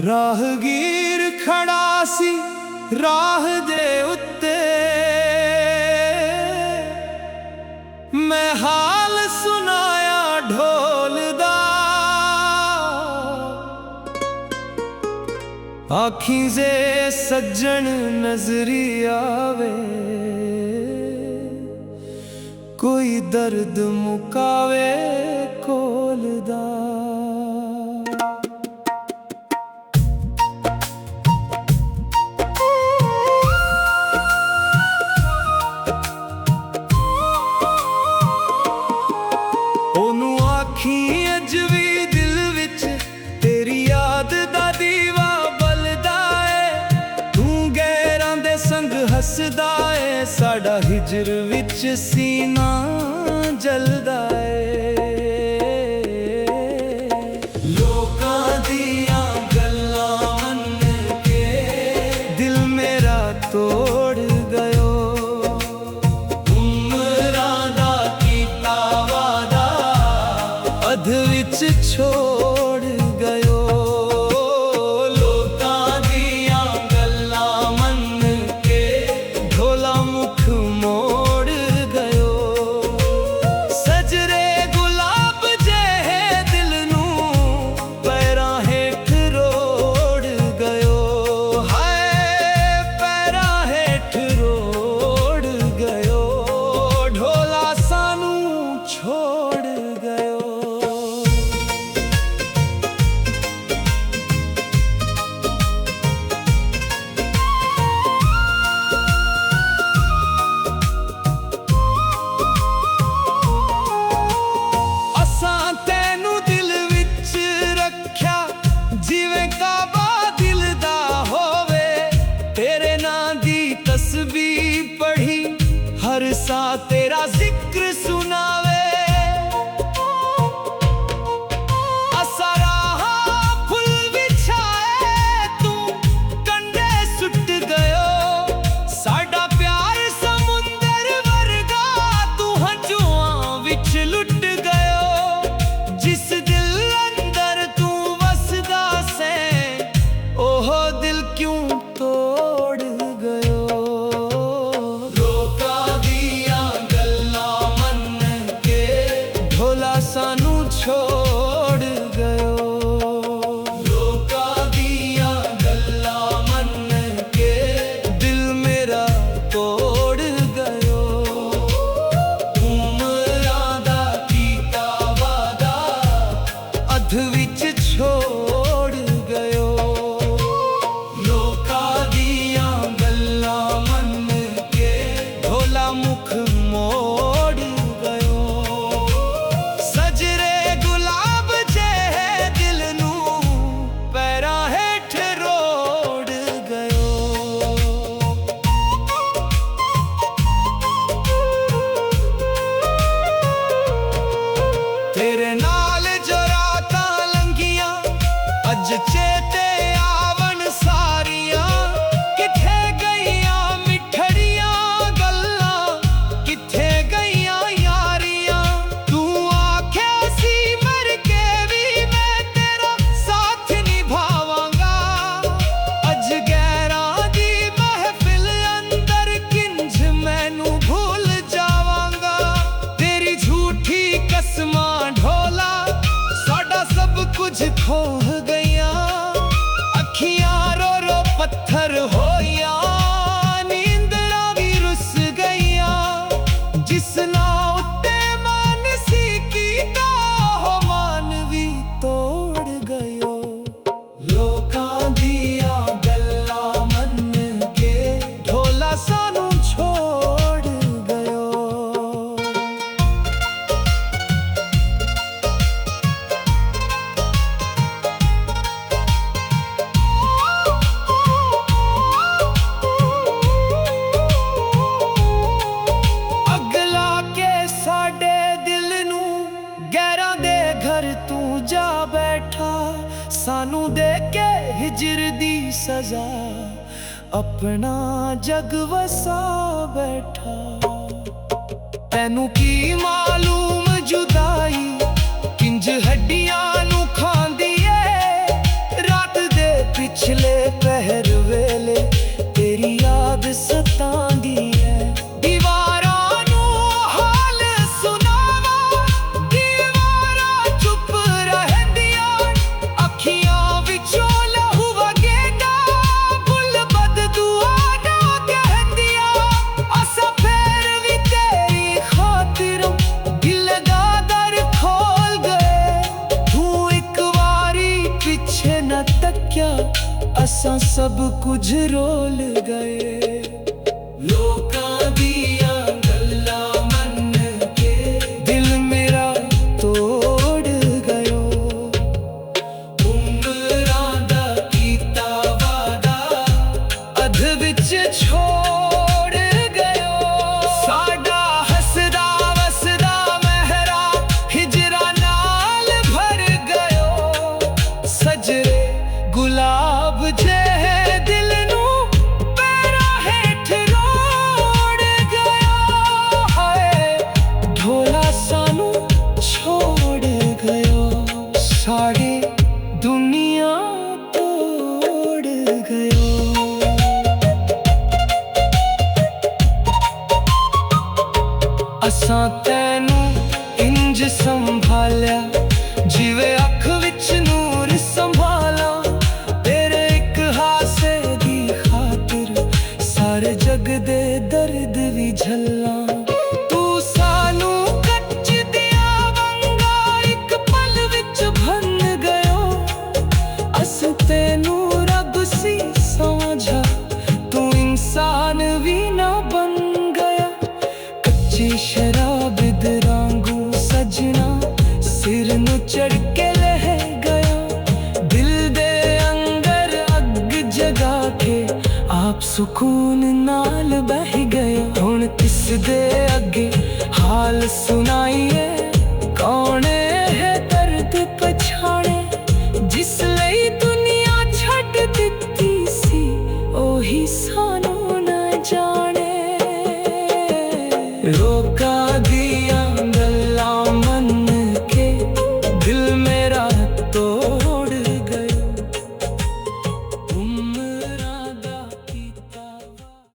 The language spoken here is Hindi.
राहगीर खड़ा सी राह दे उत्ते, मैं हाल सुनाया ढोल दा। आखीं जे सज्जन नजरी आवे, कोई दर्द मुकावे कोल दा। ओनू आखीं अज भी दिल विच तेरी याद दा दीवा बलदा है। तू गैरां दे संग हसदा है, साडा हिजर विच सीना जलदा है। लोकां दियां गल्लां मन के दिल मेरा तोड़ गयो, उमरां दा कीता वादा अध विच छोड़ गयो। लोकां दियां गल्लां मन के ढोला मुख मोड़ गयो। सजरे गुलाब जेहे दिल नू पैरां हेठ रोड़ गयो। हाय पैरां हेठ रोड़ गयो, ढोला सानू छोड़ गयो। असां तैनू दिल विच रख्या जिवें काबा दिल दा होवे। तेरे नां दी तस्बीह पढ़ी हर सा तेरा जिक्र सुनावे। असा राहां फुल विछाए तू कंडे सुट गयो। साडा प्यार समुंदर वर्गा तू हंजुआं विच लुट गयो। जिस दिल अंदर तू वसदा से ओहो दिल क्यों तोड़ गयो। लोकां दियां गल्लां मन के ढोला सानू छोड़ गयो। लोकां दियां गल्लां मन के दिल मेरा तोड़ गयो। उमरां दा कीता वादा अध विच छोड़ गयो। लोकां दियां गल्लां मन के ढोला मुख मोड़ गयो। सजरे गुलाब जेहे दिल नू पैरां हेठ रोड़ गयो। तेरे नाल जो रातां लंघियां अज चेते आवन सारियां। किथे गईयां मिठड़ियां गल्लां, किथे गईयां यारियां। तू आख्या सी मर के भी मैं तेरा साथ निभावांगा। अज गैरां दी महफिल अंदर किंज मैनू भूल जावांगा। तेरी झूठी कसमां ढोला साडा सब कुछ खोह गईयां। अखियां रो रो पत्थर होइयां, नींदरां भी रुस गईयां। जिस नां उत्ते मान सी कीता हो मान भी तोड़ गयो। लोकां दियां गल्लां मन के ढोला सानू छोड़ गयो। अगला के साडे दिल नू गैरां दे घर तू जा बैठा। सानू दे के हिजर दी सजा अपना जग वसा बैठा। तैनू की मालूम जुदाई किंज हड्डियां नू खांदी है। रात दे पिछले पहर वेले तेरी याद सतांदी है। दीवारां नू हाल सुनावा, दीवारां चुप रहंदियां, अखियां विचों लहू वगेंदा, बुल बददुआ ना कहंदियां। असा फिर भी तेरी खातिर दिल दा दर खोल गए। तू एक वारी पिछे न तक्या, असा सब कुछ रोल गए। लोकां दियां गल्लां मन के दिल मेरा तोड़ गयो। उमरां दा कीता वादा अध विच छोड़ गयो। साडा हसदा वसदा महरा हिजरा नाल भर गयो। सजरे गुलाब जे दिल नू पैरां हेठ रोड़ गया। हाय ढोला सानू छोड़ गयो, सारी दुनिया तोड़ गयो। असां तैनू इंज संभालिया जिवें अख विच नूर संभाला। तेरे एक हासे दी खातिर सारे जग दे दर्द भी झल्ला। तू सानू कच्च दिया वंगा एक पल विच भन गयो। अस तेनू रब सी समझा, तू इंसान भी ना बन गया। कच्ची शराब दरांगू सजना सिर नू चढ़ के लह गया। दिल दे अंदर अग जगा के आप सुकून नाल बह गए। हुण किस दे अगे हाल सुनाइए।